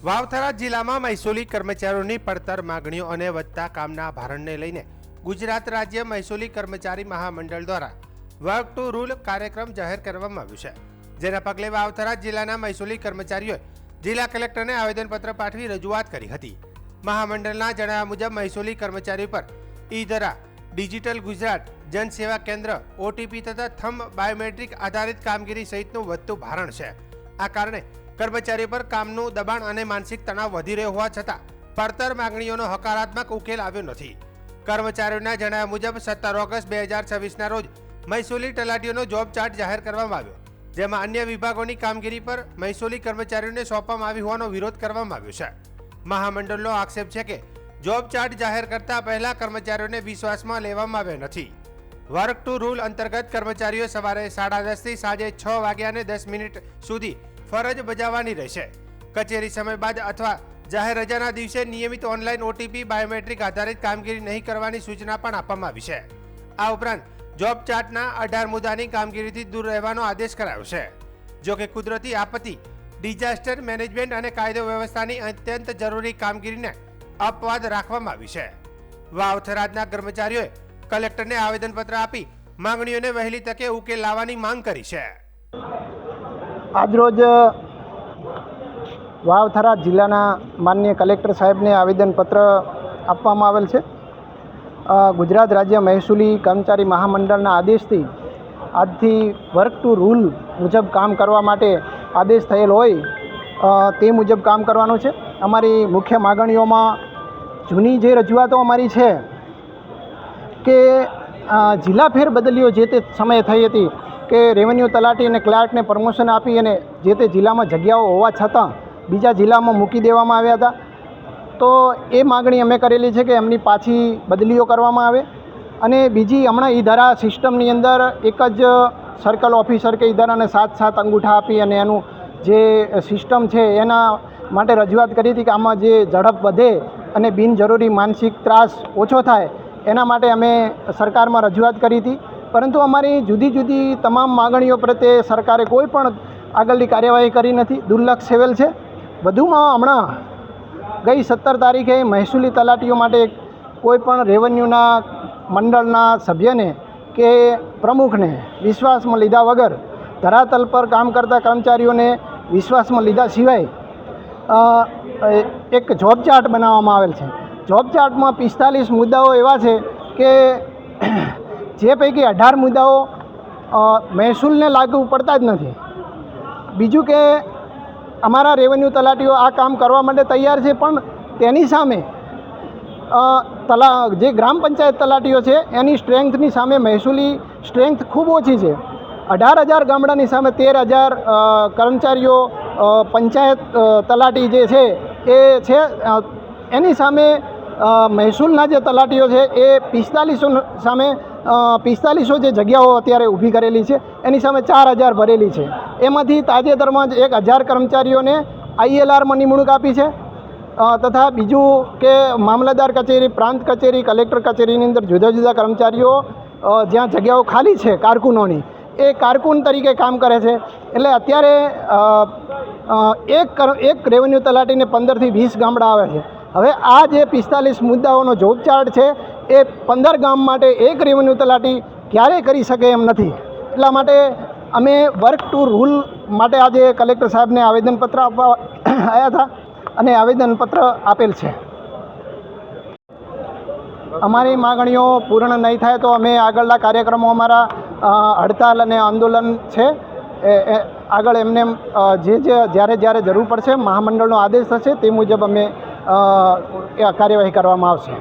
વાવથરા જિલ્લામાં મહેસૂલી કર્મચારીઓની પડતર માગણીઓ અને વધતા કામના ભારણને લઈને ગુજરાત રાજ્ય મહેસૂલી કર્મચારી મહામંડળ દ્વારા વર્ક ટુ રૂલ કાર્યક્રમ જાહેર કરવામાં આવ્યું છે, જેના પગલે વાવથરા જિલ્લાના મહેસૂલી કર્મચારીઓએ જિલ્લા કલેક્ટરને આવેદનપત્ર પાઠવી રજૂઆત કરી હતી। મહામંડળના જણાવ્યા મુજબ મહેસૂલી કર્મચારીઓ પર ઈ-ધરા, ડિજિટલ ગુજરાત, જનસેવા કેન્દ્ર, ઓટીપી તથા થંબ બાયોમેટ્રિક આધારિત કામગીરી સહિતનું વધતું ભારણ છે। આ કારણે કર્મચારીઓ પર કામનું દબાણ અને માનસિક તણાવ વધી રહ્યો હોવા છતાં પડતર માંગણીઓનો હકારાત્મક ઉકેલ આવ્યો નથી। કર્મચારીઓના જણાવ્યા મુજબ 17 ઓગસ્ટ 2026ના રોજ મહેસૂલી તલાટીઓનો જોબ ચાર્ટ જાહેર કરવામાં આવ્યો, જેમાં અન્ય વિભાગોની કામગીરી પર મહેસૂલી કર્મચારીઓને સોંપવામાં આવી હોવાનો વિરોધ કરવામાં આવ્યો છે। મહામંડળનો આક્ષેપ છે કે જોબ ચાર્ટ જાહેર કરતા પહેલા કર્મચારીઓને વિશ્વાસમાં લેવામાં આવ્યા નથી। વર્ક ટુ રૂલ અંતર્ગત કર્મચારીઓ સવારે 10:30 થી સાંજે 6:10 સુધી ફરજ બજાવવાની રહેશે। કચેરી સમય બાદ અથવા જાહેર રજાના દિવસે નિયમિત ઓનલાઈન ઓટીપી બાયોમેટ્રિક આધારિત કામગીરી નહીં કરવાની સૂચના પણ આપવામાં આવી છે। આ ઉપરાંત જોબ ચાર્ટના 18 મુદ્દાની કામગીરીથી દૂર રહેવાનો આદેશ કરાયો છે। જો કે કુદરતી આપત્તિ, ડિઝાસ્ટર મેનેજમેન્ટ અને કાયદો વ્યવસ્થાની અત્યંત જરૂરી કામગીરીને અપવાદ રાખવામાં આવી છે। વાવથરાના કર્મચારીઓએ કલેક્ટરને આવેદનપત્ર આપી માંગણીઓને વહેલી તકે ઉકેલ લાવવાની માંગ કરી છે। આજરોજ વાવથરા જિલ્લાના માનનીય કલેક્ટર સાહેબને આવેદનપત્ર આપવામાં આવેલ છે। ગુજરાત રાજ્ય મહેસૂલી કર્મચારી મહામંડળના આદેશથી આજથી વર્ક ટુ રૂલ મુજબ કામ કરવા માટે આદેશ થયેલ હોય તે મુજબ કામ કરવાનું છે। અમારી મુખ્ય માગણીઓમાં જૂની જે રજૂઆતો અમારી છે કે જિલ્લા ફેરબદલીઓ જે તે સમયે થઈ હતી કે રેવન્યુ તલાટી અને ક્લાર્કને પ્રમોશન આપી અને જે તે જિલ્લામાં જગ્યાઓ હોવા છતાં બીજા જિલ્લામાં મૂકી દેવામાં આવ્યા હતા, તો એ માગણી અમે કરેલી છે કે એમની પાછી બદલીઓ કરવામાં આવે। અને બીજી, હમણાં ઈ-ધરા સિસ્ટમની અંદર એક જ સર્કલ ઓફિસર કે ઈ-ધરાને 7 અંગૂઠા આપી અને એનું જે સિસ્ટમ છે એના માટે રજૂઆત કરી હતી કે આમાં જે ઝડપ વધે અને બિનજરૂરી માનસિક ત્રાસ ઓછો થાય એના માટે અમે સરકારમાં રજૂઆત કરી હતી, પરંતુ અમારી જુદી જુદી તમામ માગણીઓ પ્રત્યે સરકારે કોઈ પણ આગળની કાર્યવાહી કરી નથી, દુર્લક્ષ સેવેલ છે। વધુમાં હમણાં ગઈ 17 તારીખે મહેસૂલી તલાટીઓ માટે કોઈ પણ રેવન્યુના મંડળના સભ્યને કે પ્રમુખને વિશ્વાસમાં લીધા વગર, ધરાતલ પર કામ કરતા કર્મચારીઓને વિશ્વાસમાં લીધા સિવાય એક જોબ ચાર્ટ બનાવવામાં આવેલ છે। જોબ ચાર્ટમાં 45 મુદ્દાઓ એવા છે કે જે પૈકી 18 મુદ્દાઓ મહેસૂલને લાગુ પડતા જ નથી। બીજું કે અમારા રેવન્યુ તલાટીઓ આ કામ કરવા માટે તૈયાર છે, પણ તેની સામે જે ગ્રામ પંચાયત તલાટીઓ છે એની સ્ટ્રેન્થની સામે મહેસૂલી સ્ટ્રેન્થ ખૂબ ઓછી છે। 18,000 ગામડાની સામે 13,000 કર્મચારીઓ પંચાયત તલાટી જે છે એ છે, એની સામે મહેસૂલના જે તલાટીઓ છે એ 4500 સામે 4500 જે જગ્યાઓ અત્યારે ઊભી કરેલી છે એની સામે 4,000 ભરેલી છે। એમાંથી તાજેતરમાં જ 1,000 કર્મચારીઓને ILRમાં નિમણૂક આપી છે, તથા બીજું કે મામલતદાર કચેરી, પ્રાંત કચેરી, કલેક્ટર કચેરીની અંદર જુદા જુદા કર્મચારીઓ જ્યાં જગ્યાઓ ખાલી છે કારકુનોની, એ કારકુન તરીકે કામ કરે છે। એટલે અત્યારે એક રેવન્યુ તલાટીને 15 થી 20 ગામડા આવે છે। હવે આ જે 45 મુદ્દાઓનો જોબ ચાર્ટ છે એ 15 ગામ માટે એક રેવન્યુ તલાટી ક્યારેય કરી શકે એમ નથી। એટલા માટે અમે વર્ક ટુ રૂલ માટે આજે કલેક્ટર સાહેબને આવેદનપત્ર આપવા આવ્યા હતા અને આવેદનપત્ર આપેલ છે। અમારી માગણીઓ પૂર્ણ નહીં થાય તો અમે આગળના કાર્યક્રમો, અમારા હડતાલ અને આંદોલન છે એ આગળ એમને જ્યારે જરૂર પડશે, મહામંડળનો આદેશ થશે તે મુજબ અમે કાર્યવાહી કરવામાં આવશે।